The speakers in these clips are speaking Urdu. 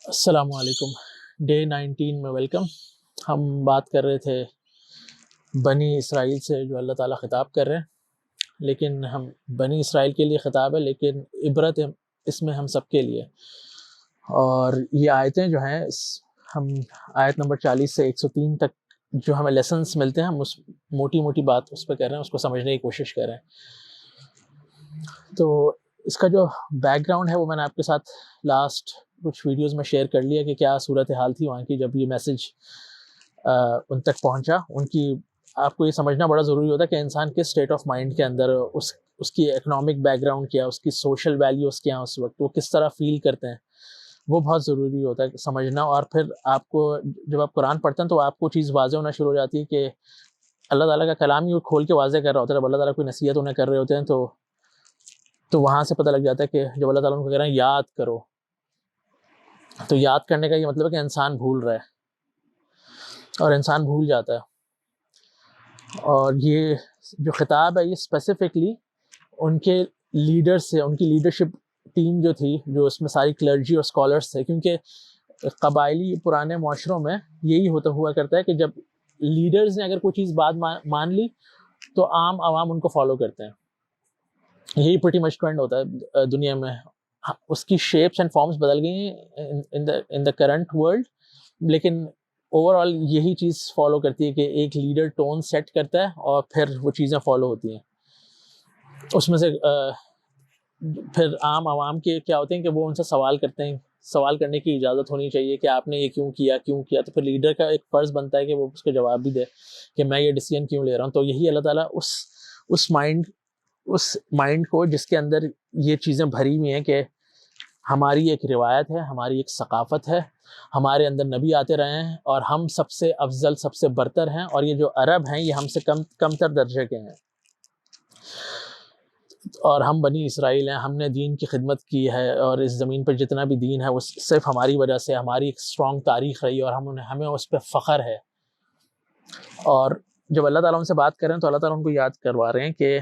السلام علیکم. ڈے 19 میں ویلکم. ہم بات کر رہے تھے بنی اسرائیل سے جو اللہ تعالیٰ خطاب کر رہے ہیں، لیکن ہم بنی اسرائیل کے لیے خطاب ہے، لیکن عبرت اس میں ہم سب کے لیے. اور یہ آیتیں جو ہیں ہم آیت نمبر 40 سے 103 تک جو ہمیں لیسنس ملتے ہیں، ہم اس موٹی موٹی بات اس پہ کر رہے ہیں، اس کو سمجھنے کی کوشش کر رہے ہیں. تو اس کا جو بیک گراؤنڈ ہے وہ میں نے آپ کے ساتھ لاسٹ کچھ ویڈیوز میں شیئر کر لیا کہ کیا صورتحال تھی وہاں کی جب یہ میسج ان تک پہنچا. ان کی آپ کو یہ سمجھنا بڑا ضروری ہوتا ہے کہ انسان کس اسٹیٹ آف مائنڈ کے اندر، اس کی اکنامک بیک گراؤنڈ کیا، اس کی سوشل ویلیوز کیا اس وقت، وہ کس طرح فیل کرتے ہیں، وہ بہت ضروری ہوتا ہے سمجھنا. اور پھر آپ کو جب آپ قرآن پڑھتے ہیں تو آپ کو چیز واضح ہونا شروع ہو جاتی ہے کہ اللہ تعالیٰ کا کلام ہی کھول کے واضح کر رہا ہوتا ہے. جب اللہ تعالیٰ کوئی نصیحت انہیں کر رہے ہوتے ہیں تو وہاں سے پتہ لگ جاتا ہے کہ جب اللہ تعالیٰ ان کو کہہ رہے ہیں یاد کرو، تو یاد کرنے کا یہ مطلب ہے کہ انسان بھول رہا ہے، اور انسان بھول جاتا ہے. اور یہ جو خطاب ہے یہ اسپیسیفکلی ان کے لیڈر سے، ان کی لیڈرشپ ٹیم جو تھی، جو اس میں ساری کلرجی اور اسکالرس تھے، کیونکہ قبائلی پرانے معاشروں میں یہی ہوا کرتا ہے کہ جب لیڈرز نے اگر کوئی چیز بات مان لی تو عام عوام ان کو فالو کرتے ہیں. یہی پریٹی مچ ٹرینڈ ہوتا ہے دنیا میں. اس کی شیپس اینڈ فارمز بدل گئی ہیں ان دا کرنٹ ورلڈ، لیکن اوور آل یہی چیز فالو کرتی ہے کہ ایک لیڈر ٹون سیٹ کرتا ہے اور پھر وہ چیزیں فالو ہوتی ہیں. اس میں سے پھر عام عوام کے کیا ہوتے ہیں کہ وہ ان سے سوال کرتے ہیں، سوال کرنے کی اجازت ہونی چاہیے کہ آپ نے یہ کیوں کیا. تو پھر لیڈر کا ایک فرض بنتا ہے کہ وہ اس کا جواب بھی دے کہ میں یہ ڈیسیژن کیوں لے رہا ہوں. تو یہی اللہ تعالیٰ اس مائنڈ کو جس کے اندر یہ چیزیں بھری ہوئی ہیں کہ ہماری ایک روایت ہے، ہماری ایک ثقافت ہے، ہمارے اندر نبی آتے رہے ہیں اور ہم سب سے افضل، سب سے برتر ہیں، اور یہ جو عرب ہیں یہ ہم سے کم تر درجے کے ہیں، اور ہم بنی اسرائیل ہیں، ہم نے دین کی خدمت کی ہے، اور اس زمین پر جتنا بھی دین ہے وہ صرف ہماری وجہ سے، ہماری ایک اسٹرانگ تاریخ رہی اور ہمیں اس پہ فخر ہے. اور جب اللہ تعالیٰ ان سے بات کر رہے ہیں تو اللہ تعالیٰ ان کو یاد کروا رہے ہیں کہ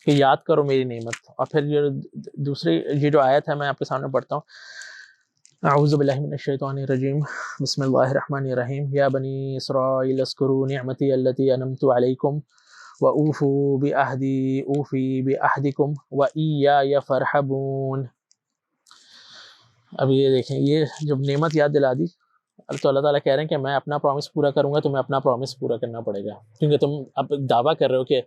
یاد کرو میری نعمت. اور پھر یہ جو آیت ہے میں آپ کے سامنے پڑھتا ہوں. اعوذ باللہ من الشیطان الرجیم، بسم اللہ الرحمن الرحیم. یا بنی اسرائیل اذکروا نعمتی التی انعمت علیکم وأوفوا بعہدی اوفی بعہدکم وإیای فارہبون. اب یہ دیکھیں، یہ جب نعمت یاد دلا دی تو اللہ تعالیٰ کہہ رہے ہیں کہ میں اپنا پرومس پورا کروں گا، تمہیں اپنا پرومس پورا کرنا پڑے گا، کیونکہ تم اب دعویٰ کر رہے ہو کہ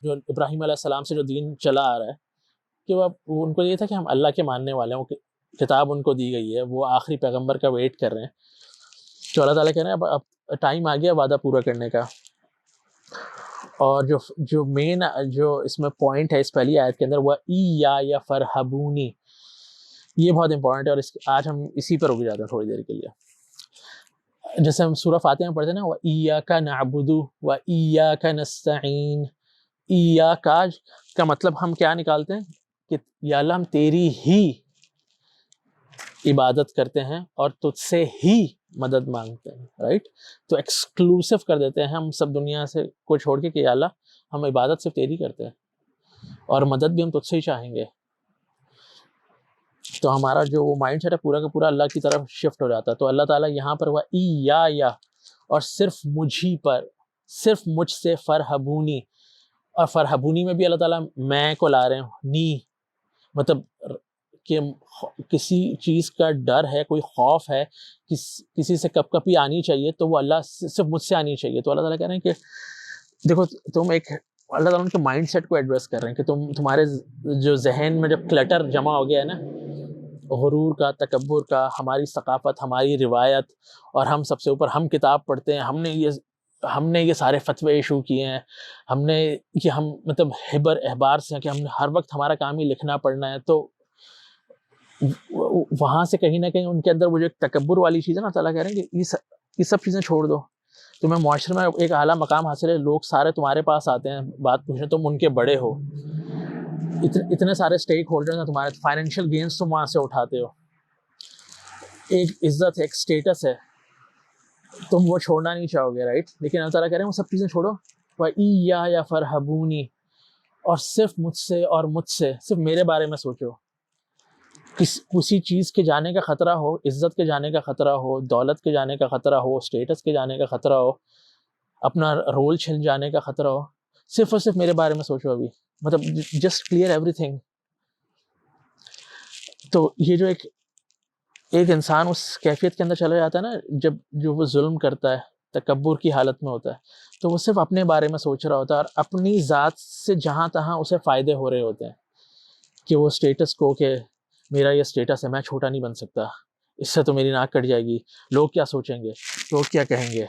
جو ابراہیم علیہ السلام سے جو دین چلا آ رہا ہے کہ وہ ان کو یہ تھا کہ ہم اللہ کے ماننے والے ہیں، وہ کتاب ان کو دی گئی ہے، وہ آخری پیغمبر کا ویٹ کر رہے ہیں. تو اللہ تعالیٰ کہہ رہے ہیں اب ٹائم آ گیا وعدہ پورا کرنے کا. اور جو مین جو اس میں پوائنٹ ہے اس پہلی آیت کے اندر، وہ ایایا فرحبونی، یہ بہت امپورٹنٹ ہے. اور آج ہم اسی پر رک جاتے ہیں تھوڑی دیر کے لیے. جیسے ہم سورہ فاتحہ میں پڑھتے ہیں نا، وَإِيَّاكَ نَعْبُدُ وَإِيَّاكَ نَسْتَعِينُ. کا مطلب ہم کیا نکالتے ہیں کہ یا اللہ ہم تیری ہی عبادت کرتے ہیں اور تجھ سے ہی مدد مانگتے ہیں، رائٹ. تو ایکسکلوسیو کر دیتے ہیں ہم سب دنیا سے کو چھوڑ کے کہ یا اللہ ہم عبادت صرف تیری کرتے ہیں اور مدد بھی ہم تجھ سے ہی چاہیں گے. تو ہمارا جو وہ مائنڈ سیٹ ہے پورا کا پورا اللہ کی طرف شفٹ ہو جاتا ہے. تو اللہ تعالیٰ یہاں پر وہ یا اور صرف مجھی پر، صرف مجھ سے فرحبونی. اور فرحبونی میں بھی اللہ تعالیٰ میں کو لا رہے ہیں، نی مطلب کہ کسی چیز کا ڈر ہے، کوئی خوف ہے، کسی سے کپ کپی آنی چاہیے تو وہ اللہ صرف مجھ سے آنی چاہیے. تو اللہ تعالیٰ کہہ رہے ہیں کہ دیکھو تم ایک، اللہ تعالیٰ ان کے مائنڈ سیٹ کو ایڈریس کر رہے ہیں کہ تمہارے جو ذہن میں جب کلٹر جمع ہو گیا ہے نا، غرور کا، تکبر کا، ہماری ثقافت، ہماری روایت، اور ہم سب سے اوپر ہم کتاب پڑھتے ہیں، ہم نے یہ سارے فتوے ایشو کیے ہیں، ہم مطلب حبر احبار سے ہیں کہ ہم ہر وقت ہمارا کام ہی لکھنا پڑھنا ہے. تو وہاں سے کہیں نہ کہیں ان کے اندر وہ جو ایک تکبر والی چیز ہے نا، تعالیٰ کہہ رہے ہیں کہ یہ سب چیزیں چھوڑ دو. تمہیں معاشرے میں ایک اعلیٰ مقام حاصل ہے، لوگ سارے تمہارے پاس آتے ہیں بات پوچھنے، تم ان کے بڑے ہو، اتنے سارے اسٹیک ہولڈرز ہیں تمہارے، فائنینشیل گینز تم وہاں سے اٹھاتے ہو، ایک عزت ہے، ایک اسٹیٹس ہے، تم وہ چھوڑنا نہیں چاہو گے، رائٹ. لیکن اللہ تعالیٰ کہہ رہے ہیں وہ سب چیزیں چھوڑو، وَإِيَّايَ فَارْهَبُونِ، اور صرف مجھ سے اور مجھ سے، صرف میرے بارے میں سوچو. کسی چیز کے جانے کا خطرہ ہو، عزت کے جانے کا خطرہ ہو، دولت کے جانے کا خطرہ ہو، اسٹیٹس کے جانے کا خطرہ ہو، اپنا رول چھن جانے کا خطرہ ہو، صرف اور صرف میرے بارے میں سوچو ابھی، مطلب جسٹ کلیئر ایوری تھنگ. تو یہ جو ایک انسان اس کیفیت کے اندر چلا جاتا ہے نا، جو وہ ظلم کرتا ہے، تکبر کی حالت میں ہوتا ہے، تو وہ صرف اپنے بارے میں سوچ رہا ہوتا ہے، اور اپنی ذات سے جہاں تہاں اسے فائدے ہو رہے ہوتے ہیں کہ وہ اسٹیٹس کو، کہ میرا یہ اسٹیٹس ہے، میں چھوٹا نہیں بن سکتا، اس سے تو میری ناک کٹ جائے گی، لوگ کیا سوچیں گے، لوگ کیا کہیں گے.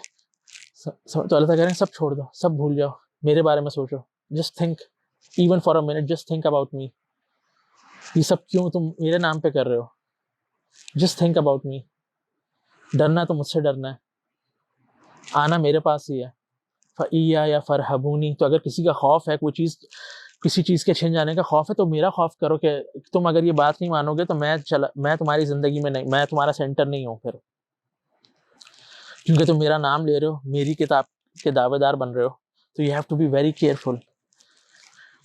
تو اللہ تعالیٰ کہہ رہے ہیں سب چھوڑ دو، سب بھول جاؤ، میرے بارے میں سوچو. Just think even for a minute, just think about me. یہ سب کیوں تم میرے نام پہ کر رہے ہو؟ Just think about me. ڈرنا تو مجھ سے ڈرنا ہے، آنا میرے پاس ہی ہے. فَإِيَّايَ فَارْهَبُونِ. تو اگر کسی کا خوف ہے، کسی چیز کے چھن جانے کا خوف ہے، تو میرا خوف کرو کہ تم اگر یہ بات نہیں مانو گے تو میں تمہاری زندگی میں نہیں، میں تمہارا سینٹر نہیں ہوں پھر، کیونکہ تم میرا نام لے رہے ہو، میری کتاب کے دعوے دار بن رہے ہو. تو you have to be very careful.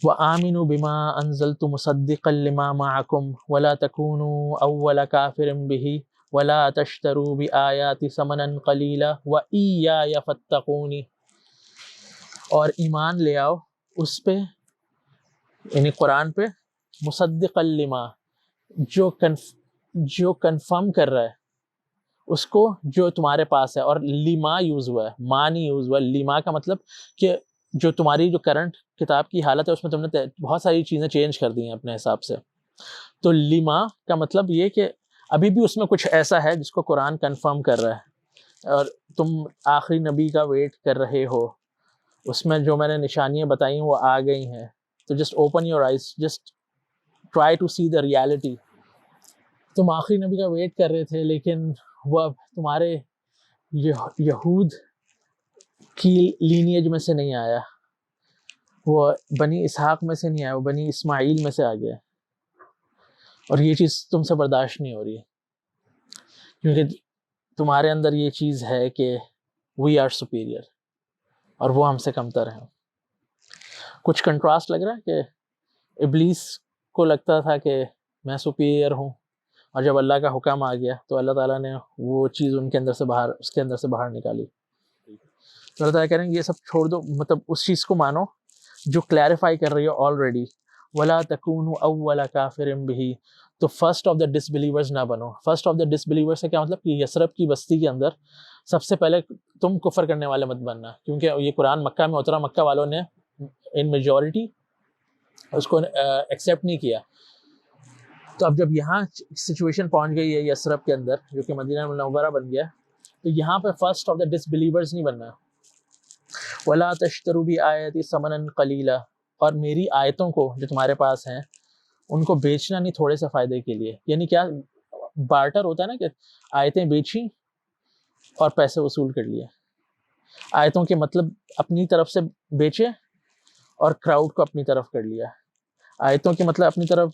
وَآمِنُوا بِمَا أَنزَلْتُ مُصَدِّقًا لِمَا مَعَكُمْ وَلَا تَكُونُوا أَوَّلَ كَافِرٍ بِهِ وَلَا تَشْتَرُوا بِآيَاتِ ثَمَنًا قَلِيلًا وَإِيَّايَ فَاتَّقُونِ. اور ایمان لے آؤ اس پہ، یعنی قرآن پہ، مصدقا لما، جو کنفرم کر رہا ہے اس کو جو تمہارے پاس ہے. اور لما یوز ہوا ہے، ما نہیں یوز ہوا. لما کا مطلب کہ جو تمہاری جو کرنٹ کتاب کی حالت ہے اس میں تم نے بہت ساری چیزیں چینج کر دی ہیں اپنے حساب سے. تو لما کا مطلب یہ کہ ابھی بھی اس میں کچھ ایسا ہے جس کو قرآن کنفرم کر رہا ہے، اور تم آخری نبی کا ویٹ کر رہے ہو. اس میں جو میں نے نشانیاں بتائی ہیں وہ آ گئی ہیں. تو just open your eyes, just try to see the reality. تم آخری نبی کا ویٹ کر رہے تھے، لیکن وہ اب تمہارے یہود کی لینیج میں سے نہیں آیا، وہ بنی اسحاق میں سے نہیں آیا، وہ بنی اسماعیل میں سے آ گیا. اور یہ چیز تم سے برداشت نہیں ہو رہی ہے، کیونکہ تمہارے اندر یہ چیز ہے کہ وی آر سپیریئر اور وہ ہم سے کمتر ہیں. کچھ کنٹراسٹ لگ رہا ہے کہ ابلیس کو لگتا تھا کہ میں سپیریئر ہوں، اور جب اللہ کا حکم آ گیا تو اللہ تعالیٰ نے وہ چیز اس کے اندر سے باہر نکالی. تو اللہ تعالیٰ کہہ رہے ہیں یہ سب چھوڑ دو، مطلب اس چیز کو مانو جو کلیریفائی کر رہی ہو آلریڈی. وَلَا تَكُونُوا أَوَّلَ كَافِرٍ بِهِ. تو first of the disbelievers نہ بنو. First of the disbelievers سے کیا مطلب کہ یثرب کی بستی کے اندر سب سے پہلے تم کفر کرنے والے مت بننا، کیونکہ یہ قرآن مکہ میں اترا، مکہ والوں نے ان میجورٹی اس کو ایکسیپٹ نہیں کیا. تو اب جب یہاں سچویشن پہنچ گئی ہے یثرب کے اندر جو کہ مدینہ منورہ بن گیا، تو یہاں پہ first of the disbelievers نہیں بننا. وَلَا تَشْتَرُوا بِآيَاتِي ثَمَنًا قَلِيلًا. اور میری آیتوں کو جو تمہارے پاس ہیں ان کو بیچنا نہیں تھوڑے سے فائدے کے لیے. یعنی کیا بارٹر ہوتا ہے نا، کہ آیتیں بیچی اور پیسے وصول کر لیے. آیتوں کے مطلب اپنی طرف سے بیچے اور کراؤڈ کو اپنی طرف کر لیا. آیتوں کے مطلب اپنی طرف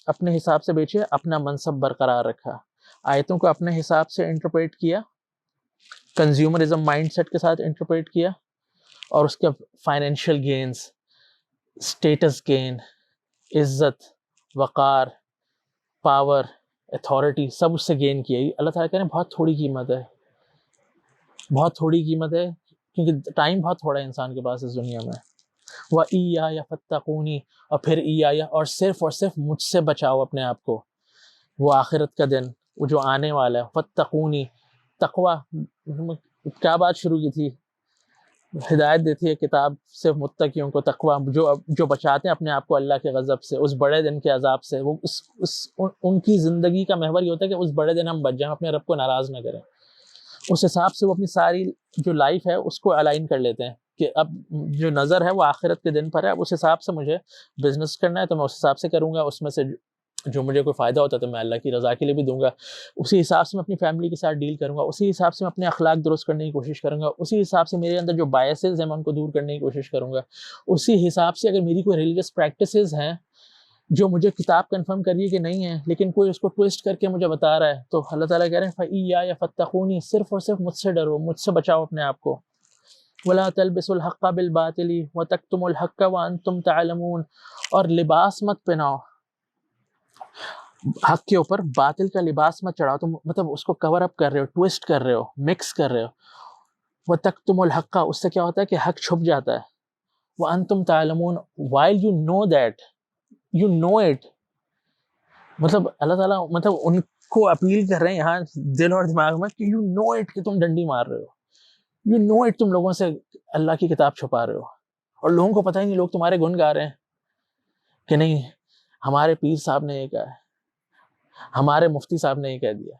اپنے حساب سے بیچے، اپنا منصب برقرار رکھا. آیتوں کو اپنے حساب سے انٹرپریٹ کیا، کنزیومرزم مائنڈ سیٹ کے ساتھ انٹرپریٹ کیا، اور اس کے فائنینشیل گینز، اسٹیٹس گین، عزت، وقار، پاور، اتھارٹی، سب اس سے گین کیا. اللہ تعالیٰ کہہ رہے ہیں بہت تھوڑی قیمت ہے، بہت تھوڑی قیمت ہے، کیونکہ ٹائم بہت تھوڑا ہے انسان کے پاس اس دنیا میں. وَإِيَّايَ فَاتَّقُونِ. اور پھر ایایا، اور صرف مجھ سے بچاؤ اپنے آپ کو. وہ آخرت کا دن وہ جو آنے والا ہے. فَاتَّقُونِ، تقویٰ. کیا بات شروع کی تھی؟ ہدایت دیتی ہے کتاب صرف متقیوں کو. تقویٰ جو بچاتے ہیں اپنے آپ کو اللہ کے غضب سے، اس بڑے دن کے عذاب سے. وہ ان کی زندگی کا محور یہ ہوتا ہے کہ اس بڑے دن ہم بچ جائیں، اپنے رب کو ناراض نہ کریں. اس حساب سے وہ اپنی ساری جو لائف ہے اس کو الائن کر لیتے ہیں کہ اب جو نظر ہے وہ آخرت کے دن پر ہے. اب اس حساب سے مجھے بزنس کرنا ہے تو میں اس حساب سے کروں گا، اس میں سے جو مجھے کوئی فائدہ ہوتا ہے تو میں اللہ کی رضا کے لیے بھی دوں گا. اسی حساب سے میں اپنی فیملی کے ساتھ ڈیل کروں گا، اسی حساب سے میں اپنے اخلاق درست کرنے کی کوشش کروں گا، اسی حساب سے میرے اندر جو بایسز ہیں میں ان کو دور کرنے کی کوشش کروں گا. اسی حساب سے اگر میری کوئی ریلیجس پریکٹسز ہیں جو مجھے کتاب کنفرم کریے کہ نہیں ہے لیکن کوئی اس کو ٹویسٹ کر کے مجھے بتا رہا ہے، تو اللہ تعالیٰ کہہ رہے ہیں فَإِيَّايَ فَاتَّقُونِ. صرف اور صرف مجھ سے ڈرو، مجھ سے بچاؤ اپنے آپ کو. وَلَا تَلْبِسُوا الْحَقَّ بِالْبَاطِلِ وَتَكْتُمُوا الْحَقَّ وَأَنْتُمْ تَعْلَمُونَ. اور لباس مت پہناؤ حق کے اوپر باطل کا لباس مت چڑھاؤ. تم مطلب اس کو کور اپ کر رہے ہو, ٹویسٹ کر رہے ہو, مکس کر رہے ہو. وَتَكْتُمُ الْحَقَّ, اس سے کیا ہوتا ہے کہ حق چھپ جاتا ہے. وَأَنْتُمْ تَعْلَمُونَ, while you know that, you know it. مطلب اللہ تعالیٰ مطلب ان کو اپیل کر رہے ہیں یہاں دل اور دماغ میں کہ یو نو اٹ کہ تم ڈنڈی مار رہے ہو, یو نو اٹ تم لوگوں سے اللہ کی کتاب چھپا رہے ہو, اور لوگوں کو پتہ ہی نہیں, لوگ تمہارے گن گا رہے ہیں کہ نہیں ہمارے پیر صاحب نے یہ کہا ہے, ہمارے مفتی صاحب نے یہ کہہ دیا.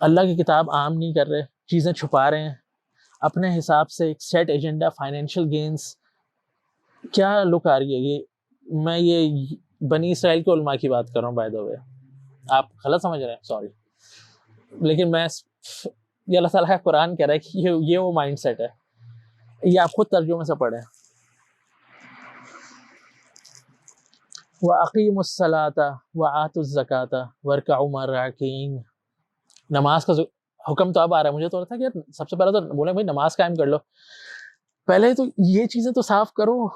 اللہ کی کتاب عام نہیں کر رہے, چیزیں چھپا رہے ہیں اپنے حساب سے, ایک سیٹ ایجنڈا, فائنینشیل گینز. کیا لک آ رہی ہے یہ, میں یہ بنی اسرائیل کے علماء کی بات کر رہا ہوں بائی دا وے, آپ غلط سمجھ رہے ہیں, سوری. لیکن میں یہ اللہ تعالیٰ کا قرآن کہہ رہا ہے کہ یہ وہ مائنڈ سیٹ ہے. یہ آپ خود ترجمے سے پڑھیں. وَأَقِيمُوا الصَّلَاةَ وَآتُوا الزَّكَاةَ وَارْكَعُوا مَعَ الرَّاكِعِينَ. نماز کا حکم تو اب آ رہا ہے. مجھے تو لگتا ہے کہ سب سے پہلے تو بولیں بھائی نماز قائم کر لو, پہلے تو یہ چیزیں تو صاف کرو,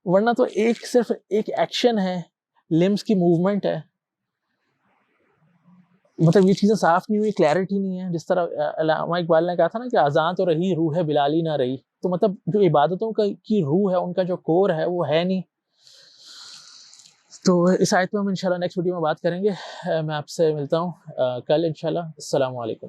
ورنہ تو صرف ایک ایکشن ہے, لمز کی موومنٹ ہے. مطلب یہ چیزیں صاف نہیں ہوئی, کلیئرٹی نہیں ہے. جس طرح علامہ اقبال نے کہا تھا نا کہ اذان تو رہی, روح بلالی نہ رہی. تو مطلب جو عبادتوں کی روح ہے, ان کا جو کور ہے وہ ہے نہیں. تو اس آیت میں ہم انشاءاللہ نیکسٹ ویڈیو میں بات کریں گے. میں آپ سے ملتا ہوں کل انشاءاللہ. السلام علیکم.